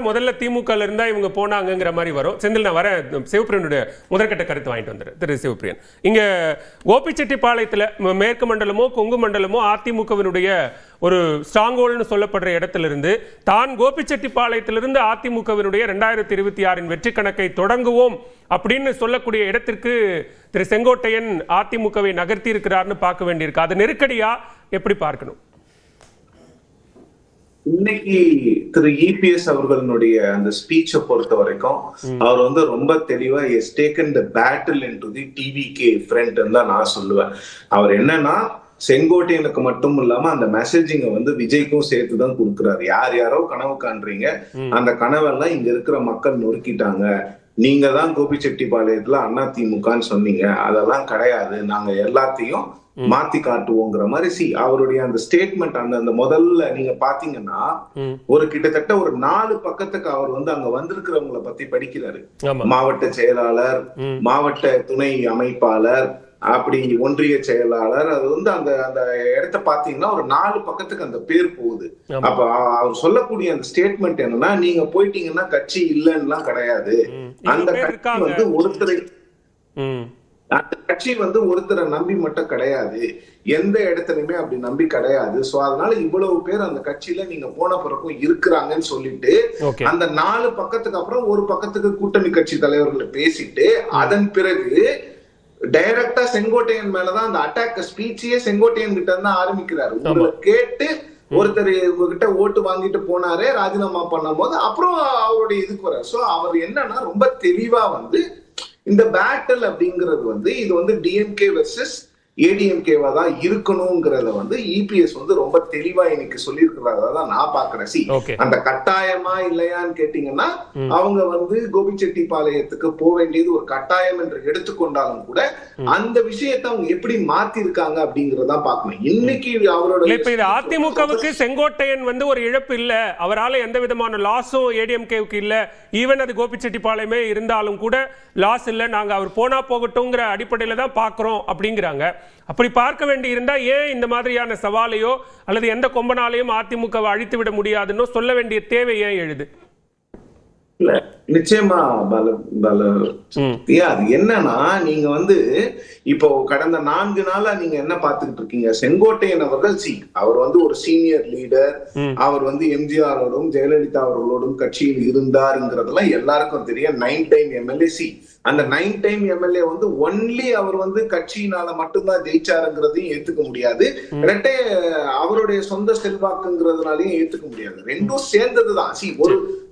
முதல்ல திமுக இருந்தா இவங்க போனாங்கிற மாதிரி வரும். செந்தில் நான் வர சிவபிரியனுடைய முதற்கட்ட கருத்து வாங்கிட்டு வந்துரு. திரு சிவபிரியன், இங்க கோபிச்செட்டிப்பாளையத்துல மேற்கு மண்டலமோ கொங்கு மண்டலமோ அதிமுகவினுடைய ஒரு ஸ்ட்ராங் ஹோல்ட்னு சொல்லப்படுற இடத்திலிருந்து தான் கோபிச்செட்டிப்பாளையத்திலிருந்து அதிமுகவினுடைய 2026 வெற்றி கணக்கை தொடங்குவோம் அப்படின்னு சொல்லக்கூடிய இடத்திற்கு திரு செங்கோட்டையன் அதிமுகவை நகர்த்தி இருக்கிறார்னு பார்க்க வேண்டியிருக்கு. அது நெருக்கடியா எப்படி பார்க்கணும்? இன்னைக்கு திரு இபிஎஸ் அவர்களுடைய அந்த ஸ்பீச்சை பொறுத்த வரைக்கும் அவர் வந்து ரொம்ப தெளிவா is taken the battle into the TVK front தான் நான் சொல்லுவேன். அவர் என்னன்னா செங்கோட்டையனுக்கு மட்டும் இல்லாம அந்த மெசேஜிங்க வந்து விஜய்க்கும் சேர்த்துதான் கொடுக்குறாரு. யார் யாரோ கனவு காண்றீங்க, அந்த கனவெல்லாம் இங்க இருக்கிற மக்கள் நொறுக்கிட்டாங்க. நீங்க தான் கோபிச்செட்டிப்பாளையத்துல அதிமுகன்னு சொன்னீங்க, அதெல்லாம் கிடையாது, நாங்க எல்லாத்தையும் மாத்தி காட்டுவோங்கிற மாதிரி அவருடைய அந்த ஸ்டேட்மெண்ட் அந்த முதல்ல நீங்க பாத்தீங்கன்னா ஒரு கிட்டத்தட்ட ஒரு 4 பக்கத்துக்கு அவர் வந்து அங்க வந்திருக்கிறவங்களை பத்தி படிக்கிறாரு. மாவட்ட செயலாளர், மாவட்ட துணை அமைப்பாளர், அப்படி ஒன்றிய செயலாளர். அது வந்து அந்த அந்த இடத்த பாத்தீங்கன்னா ஒரு 4 பக்கத்துக்கு அந்த பேர் போகுது. அப்ப அவர் சொல்லக்கூடிய அந்த ஸ்டேட்மெண்ட் என்னன்னா, நீங்க போயிட்டீங்கன்னா கட்சி இல்லைன்னுலாம் கிடையாது, அந்த கட்சி வந்து ஒருத்தரை அந்த கட்சி வந்து ஒருத்தரை நம்பி மட்டும் கிடையாது, எந்த இடத்துலயுமே அப்படி நம்பி கிடையாது. சோ அதனால இவ்வளவு பேர் அந்த கட்சியில நீங்க போன பிறக்கும் இருக்கிறாங்கன்னு சொல்லிட்டு அந்த 4 பக்கத்துக்கு அப்புறம் ஒரு பக்கத்துக்கு கூட்டணி கட்சி தலைவர்களை பேசிட்டு அதன் பிறகு டைரக்டா செங்கோட்டையன் மேலதான் அந்த அட்டாக் ஸ்பீச்சையே செங்கோட்டையன் கிட்ட தான் ஆரம்பிக்கிறாரு. உங்களை கேட்டு ஒருத்தர் உங்ககிட்ட ஓட்டு வாங்கிட்டு போனாரு, ராஜினாமா பண்ணும் போது அப்புறம் அவருடைய இதுக்கு வர. சோ அவர் என்னன்னா ரொம்ப தெளிவா வந்து இந்த பேட்டில் அப்படிங்கிறது வந்து இது வந்து டிஎம்கே வெர்சஸ் ஏடிஎம்கேவா தான் இருக்கணும்ங்கிறத வந்து இபிஎஸ் வந்து ரொம்ப தெளிவா இன்னைக்கு சொல்லியிருக்கிறதா தான் நான் பாக்குறேன். அந்த கட்டாயமா இல்லையான்னு கேட்டீங்கன்னா அவங்க வந்து கோபிச்செட்டிப்பாளையத்துக்கு போக வேண்டியது ஒரு கட்டாயம் என்று எடுத்துக்கொண்டாலும் கூட அந்த விஷயத்தை அவங்க எப்படி மாத்தி இருக்காங்க அப்படிங்கறதான் பாக்கணும். இன்னைக்கு அவரோட இப்ப இது அதிமுகவுக்கு செங்கோட்டையன் வந்து ஒரு இழப்பு இல்ல, அவரால் எந்த விதமான லாஸும் ஏடிஎம்கேவுக்கு இல்ல, ஈவன் அது கோபிச்செட்டிப்பாளையமே இருந்தாலும் கூட லாஸ் இல்ல, நாங்க அவர் போனா போகட்டும்ங்கிற அடிப்படையில தான் பாக்குறோம் அப்படிங்கிறாங்க. அப்படி பார்க்க வேண்டி இருந்தா ஏன் இந்த மாதிரியான சவாலையோ அல்லது எந்த கொம்பனாலையும் அதிமுகவை அழித்து விட முடியாதுன்னு சொல்ல வேண்டிய தேவை ஏன் எழுது? இல்ல நிச்சயமா அது என்னன்னா, நீங்க வந்து இப்போ கடந்த 4 நாளா நீங்க என்ன பாத்துக்கிட்டு இருக்கீங்க, செங்கோட்டையன் அவர்கள் அவர் வந்து ஒரு சீனியர் லீடர், அவர் வந்து எம்ஜிஆரோடும் ஜெயலலிதா அவர்களோடும் கட்சியில் இருந்தாருங்கிறதெல்லாம் எல்லாருக்கும் தெரியும். 9 டைம் எம்எல்ஏ. அந்த 9 டைம் எம்எல்ஏ வந்து ஒன்லி அவர் வந்து கட்சியினால மட்டும்தான் ஜெயிச்சாருங்கிறதையும் ஏத்துக்க முடியாது, அவருடைய சொந்த செல்வாக்குங்கிறதுனாலையும் ஏத்துக்க முடியாது. ரெண்டும் சேர்ந்ததுதான்.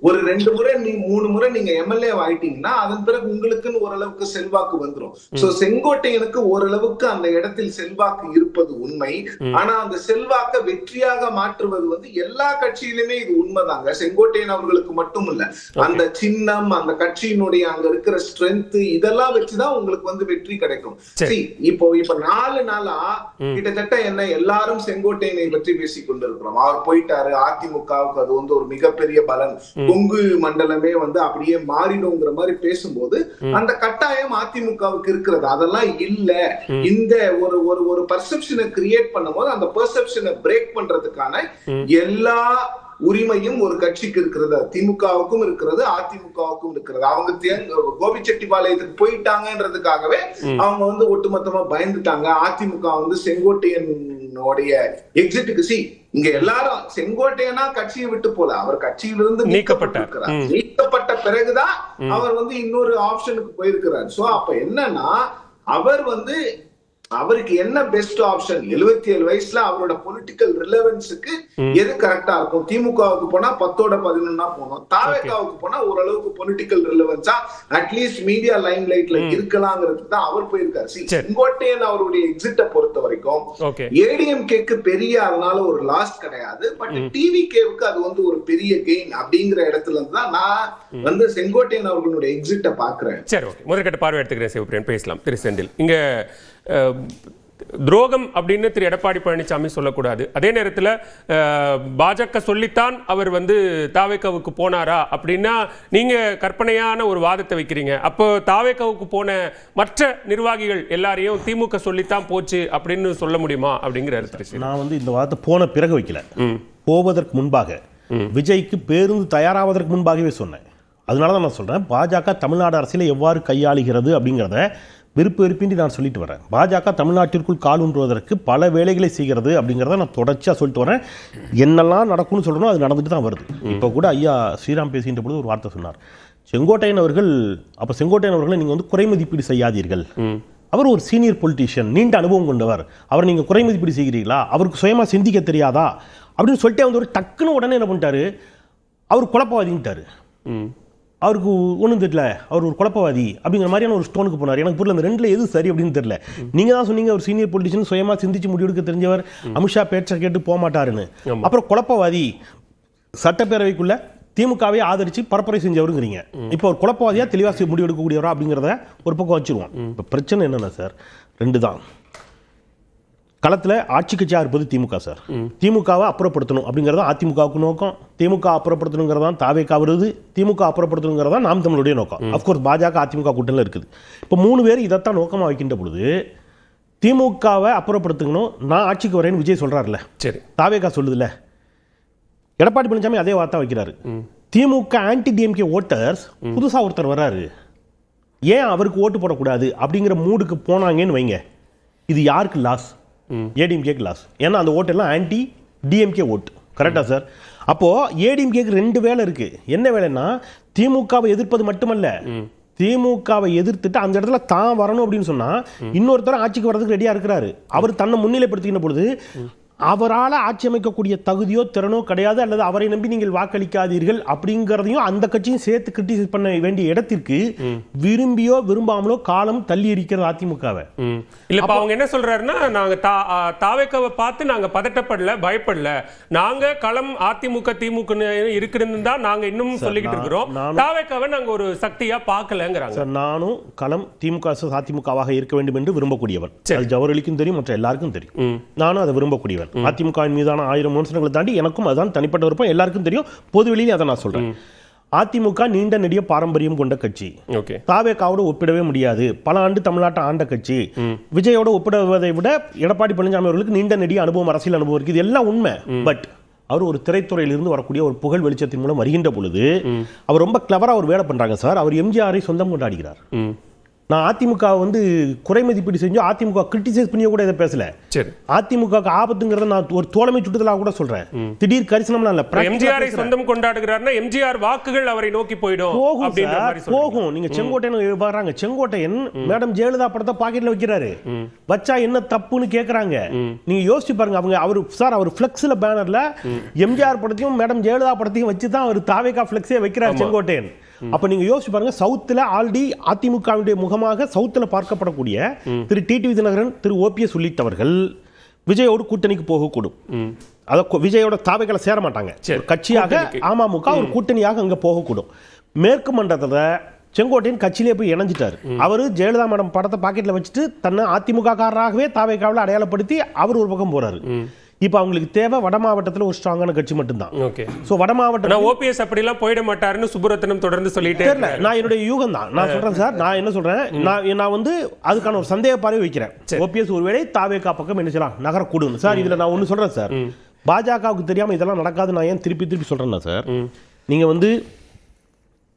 ஒரு 2 முறை 3 முறை நீங்க எம்எல்ஏ ஆயிட்டீங்கன்னா அதன் பிறகு உங்களுக்குன்னு ஓரளவுக்கு செல்வாக்கு வந்துடும். சோ செங்கோட்டையனுக்கு ஓரளவுக்கு அந்த இடத்தில் செல்வாக்கு இருப்பது உண்மை. ஆனா அந்த செல்வாக்க வெற்றியாக மாற்றுவது வந்து எல்லா கட்சியிலுமே இது உண்மைதாங்க. செங்கோட்டையன் அவர்களுக்கு மட்டும் இல்ல, அந்த சின்னம், அந்த கட்சியினுடைய அங்க இருக்கிற ஸ்ட்ரென்த், இதெல்லாம் வச்சுதான் உங்களுக்கு வந்து வெற்றி கிடைக்கும். இப்போ 4 நாளா கிட்டத்தட்ட என்ன எல்லாரும் செங்கோட்டையனை பற்றி பேசிக் கொண்டிருக்கிறோம். அவர் போயிட்டாரு, அதிமுகவுக்கு அது வந்து ஒரு மிகப்பெரிய பலன், கொங்கு மண்டலமே வந்து அப்படியே மாறிடுங்கிற மாதிரி பேசும்போது அந்த கட்டாயம் அதிமுகவுக்கு இருக்கிறது. அதெல்லாம் இல்ல, இந்த ஒரு பர்செப்ஷனை கிரியேட் பண்ணும்போது அந்த பர்செப்ஷனை பிரேக் பண்றதுக்கான எல்லா உரிமையும் ஒரு கட்சிக்கு இருக்கிறது, திமுகவுக்கும் இருக்கிறது, அதிமுகவுக்கும் இருக்கிறது. அவங்க கோபிச்செட்டிப்பாளையத்துக்கு போயிட்டாங்கன்றதுக்காகவே அவங்க வந்து ஒட்டுமொத்தமா பயந்துட்டாங்க. அதிமுக வந்து செங்கோட்டையனுடைய எக்ஸிட்டுக்கு இங்க எல்லாரும் செங்கோட்டையனா கட்சியை விட்டு போல, அவர் கட்சியிலிருந்து நீக்கப்பட்ட பிறகுதான் அவர் வந்து இன்னொரு ஆப்ஷனுக்கு போயிருக்கிறார். சோ அப்ப என்னன்னா அவர் வந்து அவருக்கு என்ன பெஸ்ட் ஆப்ஷன், 77 வயசுல அவரோட பொலிட்டிக்கல் ரிலவன்ஸுக்கு எது கரெக்டா இருக்கும்? திமுகவுக்கு போனா 10ஓட 11 போனோம், தாவேகாவுக்கு போனா ஓரளவுக்கு பொலிட்டிக்கல் ரிலவன்ஸா அட்லீஸ்ட் மீடியா லைம் லைட்ல இருக்கலாங்கிறதுக்கு தான் அவர் போயிருக்காரு. செங்கோட்டையன் அவருடைய எக்ஸிட்ட பொறுத்த வரைக்கும் ஏடிஎம்கேக்கு பெரிய அதனால ஒரு லாஸ் கிடையாது, பட் டிவிகேவுக்கு அது வந்து ஒரு பெரிய கெயின் அப்படிங்கிற இடத்துல இருந்து தான் நான் வந்து செங்கோட்டையன் அவர்களுடைய எக்ஸிட்ட பாக்குறேன். சரி, முதற்கட்ட பார்வை எடுத்துக்கிறேன். சிவபிரியன் பேசலாம். திரு செந்தில், இங்க துரோகம் அப்படின்னு திரு எடப்பாடி பழனிசாமி சொல்லக்கூடாது. அதே நேரத்தில் பாஜக சொல்லித்தான் அவர் வந்து தாவேகாவுக்கு போனாரா அப்படின்னா நீங்க கற்பனையான ஒரு வாதத்தை வைக்கிறீங்க. அப்போ தாவேகாவுக்கு போன மற்ற நிர்வாகிகள் எல்லாரையும் திமுக சொல்லித்தான் போச்சு அப்படின்னு சொல்ல முடியுமா அப்படிங்கிற? நான் வந்து இந்த வாதத்தை போன பிறகு வைக்கல, போவதற்கு முன்பாக விஜய்க்கு பேருந்து தயாராவதற்கு முன்பாகவே சொன்னேன். அதனால தான் நான் சொல்கிறேன், பாஜக தமிழ்நாடு அரசியலை எவ்வாறு கையாளுகிறது அப்படிங்கிறத விருப்ப வெறுப்பின்றி நான் சொல்லிட்டு வரேன். பாஜக தமிழ்நாட்டிற்குள் கால் ஊன்றுவதற்கு பல வேலைகளை செய்கிறது அப்படிங்கிறத நான் தொடர்ச்சியாக சொல்லிட்டு வரேன். என்னெல்லாம் நடக்கும்னு சொல்லணும், அது நடந்துட்டு தான் வருது. இப்போ கூட ஐயா ஸ்ரீராம் பேசுகின்ற பொழுது ஒரு வார்த்தை சொன்னார், செங்கோட்டையன் அவர்கள். அப்போ செங்கோட்டையன் அவர்களை நீங்கள் வந்து குறை மதிப்பீடு செய்யாதீர்கள். அவர் ஒரு சீனியர் பொலிட்டீஷியன், நீண்ட அனுபவம் கொண்டவர். அவர் நீங்கள் குறை மதிப்பீடு செய்கிறீர்களா? அவருக்கு சுயமாக சிந்திக்க தெரியாதா அப்படின்னு சொல்லிட்டு வந்து ஒரு டக்குன்னு உடனே என்ன பண்ணிட்டாரு, அவர் குழப்பவாதின்ட்டாரு. அவருக்கு ஒன்றும் தெரியல, அவர் ஒரு குழப்பவாதி அப்படிங்கிற மாதிரியான ஒரு ஸ்டோனுக்கு போனார். எனக்கு புரியல, அந்த ரெண்டுல எது சரி அப்படின்னு தெரியல. நீங்கள் தான் சொன்னீங்க ஒரு சீனியர் பொலிட்டிஷியன், சுயமாக சிந்திச்சு முடிவெடுக்க தெரிஞ்சவர், அமித்ஷா பேச்சை கேட்டு போக மாட்டாருன்னு. அப்புறம் குழப்பவாதி, சட்டப்பேரவைக்குள்ள திமுகவை ஆதரிச்சு பரப்புரை செஞ்சவருங்கிறீங்க. இப்போ ஒரு குழப்பவாதியா தெளிவாக முடிவெடுக்கக்கூடியவரா அப்படிங்கிறத ஒரு பக்கம் வச்சிருவோம். இப்போ பிரச்சனை என்னன்னா சார், ரெண்டு தான். களத்தில் ஆட்சி கட்சியாக இருப்பது திமுக சார். திமுகவை அப்புறப்படுத்தணும் அப்படிங்கிறது அதிமுகவுக்கு நோக்கம். திமுக அப்புறப்படுத்தணுங்கிறதான் தாவேக்கா வருது. திமுக அப்புறப்படுத்தணுங்கிறதான் நாம் தமிழுடைய நோக்கம். அஃப்கோர்ஸ் பாஜக அதிமுக கூட்டணியில் இருக்குது. இப்போ 3 பேர் இதைத்தான் நோக்கமாக வைக்கின்ற பொழுது திமுகவை அப்புறப்படுத்தணும், நான் ஆட்சிக்கு வரேன்னு விஜய் சொல்கிறாருல்ல, சரி, தாவேக்கா சொல்லுதுல்ல, எடப்பாடி பழனிசாமி அதே வார்த்தை வைக்கிறாரு. திமுக ஆன்டி டிஎம்கே ஓட்டர்ஸ் புதுசாக ஒருத்தர் வர்றாரு, ஏன் அவருக்கு ஓட்டு போடக்கூடாது அப்படிங்கிற மூடுக்கு போனாங்கன்னு வைங்க, இது யாருக்கு லாஸ்? ஏடிஎம்கேக்கு லாஸ். ஏன்னா அந்த ஓட்டெல்லாம் ஆன்டி டிஎம்கே ஓட்டு. கரெக்டா சார்? அப்போ ஏடிஎம்கேக்கு 2 வேலை இருக்கு. என்ன வேலைன்னா, திமுகவை எதிர்ப்பது மட்டுமல்ல, திமுகவை எதிர்த்துட்டு அந்த இடத்துல தான் வரணும் அப்படின்னு சொன்னா இன்னொருத்தர் ஆட்சிக்கு வர்றதுக்கு ரெடியா இருக்கிறாரு. அவர் தன்னை முன்னிலைப்படுத்தின பொழுது அவரால் ஆட்சி அமைக்கக்கூடிய தகுதியோ திறனோ கிடையாது, அல்லது அவரை நம்பி நீங்கள் வாக்களிக்காதீர்கள் அப்படிங்கிறதையும் அந்த கட்சியும் சேர்த்து கிரிட்டிசைஸ் பண்ண வேண்டிய இடத்திற்கு விரும்பியோ விரும்பாமலோ காலம் தள்ளி இருக்கிறது அதிமுகவை. இல்ல, அவங்க என்ன சொல்றாருன்னா, நாங்க தாவேக்காவை பார்த்து நாங்க பதட்டப்படல, பயப்படல, நாங்க களம் அதிமுக திமுக இருக்குன்னு தான் நாங்க இன்னும் சொல்லிக்கிட்டு இருக்கிறோம், தாவேக்காவை நாங்க ஒரு சக்தியா பார்க்கலங்கிறாங்க. நானும் களம் திமுக அதிமுகவாக இருக்க வேண்டும் என்று விரும்பக்கூடியவன். அது ஜவஹர்லிக்கும் தெரியும், மற்ற எல்லாருக்கும் தெரியும். நானும் அதை விரும்பக்கூடியவன். அதிமுகவின் மீதான 1000 விமர்சனங்களை தாண்டி எனக்கும் அதுதான் தனிப்பட்ட விருப்பம், எல்லாருக்கும் தெரியும், பொது வெளியிலே அதை நான் சொல்றேன். அதிமுக நீண்ட நெடிய பாரம்பரியம் கொண்ட கட்சி. தாவேக்காவோட ஒப்பிடவே முடியாது. பல ஆண்டு தமிழ்நாட்டை ஆண்ட கட்சி. விஜயோட ஒப்பிடுவதை விட எடப்பாடி பழனிசாமி அவர்களுக்கு நீண்ட நெடிய அனுபவம், அரசியல் அனுபவம் இருக்கு. இது எல்லாம் உண்மை. பட் அவர் ஒரு திரைத்துறையிலிருந்து வரக்கூடிய ஒரு புகழ் வெளிச்சத்தின் மூலம் வருகின்ற பொழுது அவர் ரொம்ப கிளவரா ஒரு வேலை பண்றாங்க சார். அவர் எம்ஜிஆரை சொந்தம் கொண்டாடுகிறார். நான் அதிமுக வந்து குறை மதிப்பீடு செஞ்சு அதிமுக கிரிட்டிசைஸ் பண்ணிய கூட இதை பேசல. அதிமுக ஆபத்துங்கிறத நான் ஒரு தோழமை சுட்டுதலாக கூட சொல்றேன். திடீர் கரிசனம்லாம் இல்ல. எம்ஜிஆரை சொந்தம் கொண்டாடுகிறார்னா எம்ஜிஆர் வாக்குகள் அவரை நோக்கி போகும். நீங்க செங்கோட்டையன் வர்றாங்க, செங்கோட்டையன் மேடம் ஜெயலலிதா படத்தை பாக்கெட்ல வைக்கிறாரு, வச்சா என்ன தப்புன்னு கேக்குறாங்க. நீங்க யோசிச்சு பாருங்க. அவங்க அவர் சார் அவர் ஃபிளெக்ஸ்ல பேனர்ல எம்ஜிஆர் படத்தையும் மேடம் ஜெயலலிதா படத்தையும் வச்சு தான் அவர் தாவேகா ஃபிளெக்ஸே வைக்கிறார் செங்கோட்டையன். அப்ப நீங்க யோசிச்சு பாருங்க, சவுத்துல ஆல்ரெடி அதிமுகவுடைய முகமாக சவுத்துல பார்க்கப்படக்கூடிய திரு டிடிவி தினகரன், திரு ஓபிஎஸ் உள்ளிட்டவர்கள் விஜயோடு கூட்டணிக்கு போகக்கூடும். அத விஜயோட தாவைகளை சேர மாட்டாங்க. கட்சியாக அமமுக ஒரு கூட்டணியாக அங்க போகக்கூடும். மேற்கு மண்டலத்துல செங்கோட்டையன் கட்சியிலே போய் இணைஞ்சிட்டாரு. அவரு ஜெயலலிதா மேடம் படத்தை பாக்கெட்ல வச்சுட்டு தன்னை அதிமுக காரராகவே தாவைக்காவில் அடையாளப்படுத்தி அவர் ஒரு பக்கம் போறாரு. இப்ப அவங்களுக்கு தேவை வட மாவட்டத்தில் ஒரு ஸ்ட்ராங்கான கட்சி மட்டும்தான். சோ வட மாவட்டம் ஓபிஎஸ் அப்படி எல்லாம் போயிட மாட்டாருன்னு சுப்புரத்னம் தொடர்ந்து சொல்லிட்டே இல்ல. நான் என்னுடைய யூகம் தான் நான் சொல்றேன் சார். நான் என்ன சொல்றேன், நான் வந்து அதுக்கான ஒரு சந்தேக பார்வை வைக்கிறேன். ஓபிஎஸ் ஒருவேளை தாவேகா பக்கம் என்ன செய்யலாம், நகரக்கூடும் சார். இதுல நான் ஒண்ணு சொல்றேன் சார், பாஜகவுக்கு தெரியாம இதெல்லாம் நடக்காது. நான் ஏன் திருப்பி சொல்றேன்னா சார், நீங்க வந்து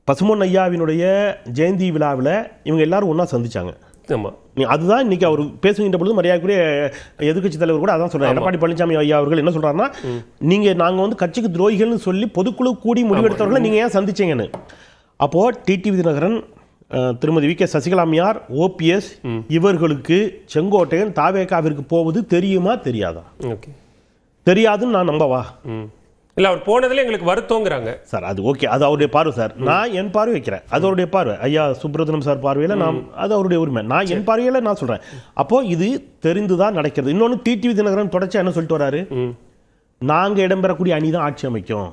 பசுமொன் ஐயாவினுடைய ஜெயந்தி விழாவில் இவங்க எல்லாரும் ஒன்னா சந்திச்சாங்க. அதுதான் இன்னைக்கு அவர் பேசுகின்ற பொழுது மரியாதைக்குரிய எதிர்கட்சி தலைவர் கூட அதான் சொல்றாரு. எடப்பாடி பழனிசாமி ஐயா அவர்கள் என்ன சொல்றாருன்னா, நாங்க வந்து கட்சிக்கு துரோகிகள்னு சொல்லி பொதுக்குழு கூடி முடிவெடுத்தவர்களை நீங்க ஏன் சந்திச்சீங்கன்னு. அப்போ டிடிவி தினகரன், திருமதி வி கே சசிகலாமியார், ஓபிஎஸ் இவர்களுக்கு செங்கோட்டையன் தாவேகாவிற்கு போவது தெரியுமா தெரியாதா? தெரியாதுன்னு நான் நம்பவா? இல்ல, அவர் போனதுல எங்களுக்கு வருத்தங்கிறாங்க சார். அது ஓகே, அது அவருடைய பார்வை சார். நான் என் பார்வை வைக்கிறேன், அது அவருடைய பார்வை. ஐயா சுப்ரத்னம் சார் பார்வையில நான், அது அவருடைய உரிமை. நான் என் பார்வையில நான் சொல்றேன். அப்போ இது தெரிந்துதான் நடக்கிறது. இன்னொன்னு டிடிவி தினகரன் தொடர்ச்சியா என்ன சொல்லிட்டு வராரு, நாங்க இடம்பெறக்கூடிய அணிதான் ஆட்சி அமைக்கும்.